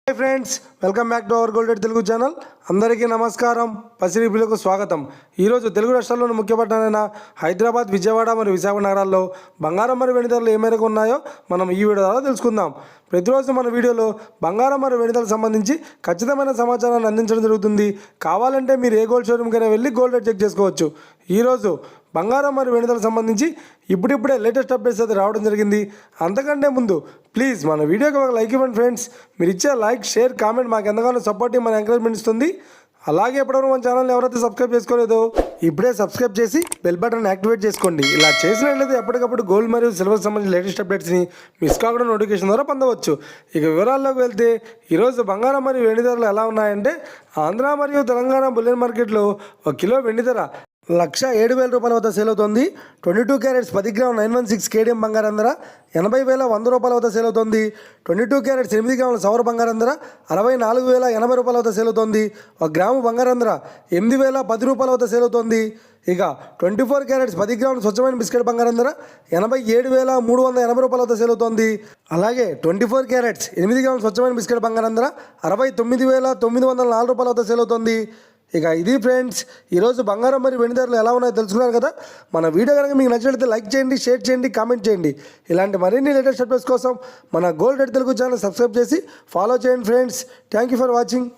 Hi friends, welcome back to our golden Telugu channel. అందరికీ నమస్కారం. పసిరిపులకు స్వాగతం. ఈరోజు తెలుగు రాష్ట్రాల్లోని ముఖ్య పట్టణాలైన హైదరాబాద్, విజయవాడ మరియు విశాఖ నగరాల్లో బంగారం మరియు వెండి ధరలు ఏ మేరకు ఉన్నాయో మనం ఈ వీడియో ద్వారా తెలుసుకుందాం. ప్రతిరోజు మన వీడియోలో బంగారం మరియు వెండి ధరలకు సంబంధించి ఖచ్చితమైన సమాచారాన్ని అందించడం జరుగుతుంది. కావాలంటే మీరు ఏ గోల్డ్ షోరూమ్కైనా వెళ్ళి గోల్డ్ రేట్ చెక్ చేసుకోవచ్చు. ఈరోజు బంగారం మరియు వెండి ధరలకు సంబంధించి ఇప్పుడిప్పుడే లేటెస్ట్ అప్డేట్స్ అయితే రావడం జరిగింది. అంతకంటే ముందు ప్లీజ్ మన వీడియోకి ఒక లైక్ ఇవ్వండి ఫ్రెండ్స్. మీరు ఇచ్చే లైక్, షేర్, కామెంట్ మాకు ఎంతగానో సపోర్టివ్, మన ఎంకరేజ్మెంట్ ఇస్తుంది. అలాగే ఎప్పటివరకు మన ఛానల్ ఎవరైతే సబ్స్క్రైబ్ చేసుకోలేదో ఇప్పుడే సబ్స్క్రైబ్ చేసి బెల్ బటన్ యాక్టివేట్ చేసుకోండి. ఇలా చేసినట్లయితే ఎప్పటికప్పుడు గోల్డ్ మరియు సిల్వర్ సంబంధించిన లేటెస్ట్ అప్డేట్స్ని మిస్ కాకుండా నోటిఫికేషన్ ద్వారా పొందవచ్చు. ఇక వివరాల్లోకి వెళ్తే ఈరోజు బంగారం మరియు వెండి ధరలు ఎలా ఉన్నాయంటే, ఆంధ్ర మరియు తెలంగాణ బులియన్ మార్కెట్లో 1 కిలో వెండి ధర 1,07,000 రూపాయల వద్ద సేల్ అవుతుంది. 22 క్యారెట్స్ 10 గ్రాముల 916 కేడిఎం బంగారం ధర 80,100 రూపాయల వద్ద సేల్ అవుతుంది. 22 క్యారెట్స్ 8 గ్రాముల సవర బంగారం ధర 64,080 రూపాయల వద్ద సేల్ అవుతుంది. 1 గ్రాము బంగారం ధర 8,010 రూపాయల వద్ద సేల్ అవుతుంది. ఇక 24 క్యారెట్స్ 10 గ్రాముల స్వచ్ఛమైన బిస్కెట్ బంగారం ధర 87,380 రూపాయల వద్ద సేల్ అవుతుంది. అలాగే 24 క్యారెట్స్ 8 గ్రాముల స్వచ్ఛమైన బిస్కెట్ బంగారం ధర 69,904 రూపాయల వద్ద సేల్ అవుతుంది. ఇక ఇది ఫ్రెండ్స్, ఈరోజు బంగారం మరియు వెండి ధరలు ఎలా ఉన్నాయో తెలుసుకున్నారు కదా. మన వీడియో కనుక మీకు నచ్చినట్లయితే లైక్ చేయండి, షేర్ చేయండి, కామెంట్ చేయండి. ఇలాంటి మరిన్ని లేటెస్ట్ అప్డేట్స్ కోసం మన గోల్డ్ తెలుగు ఛానల్ సబ్స్క్రైబ్ చేసి ఫాలో చేయండి friends. Thank you for watching.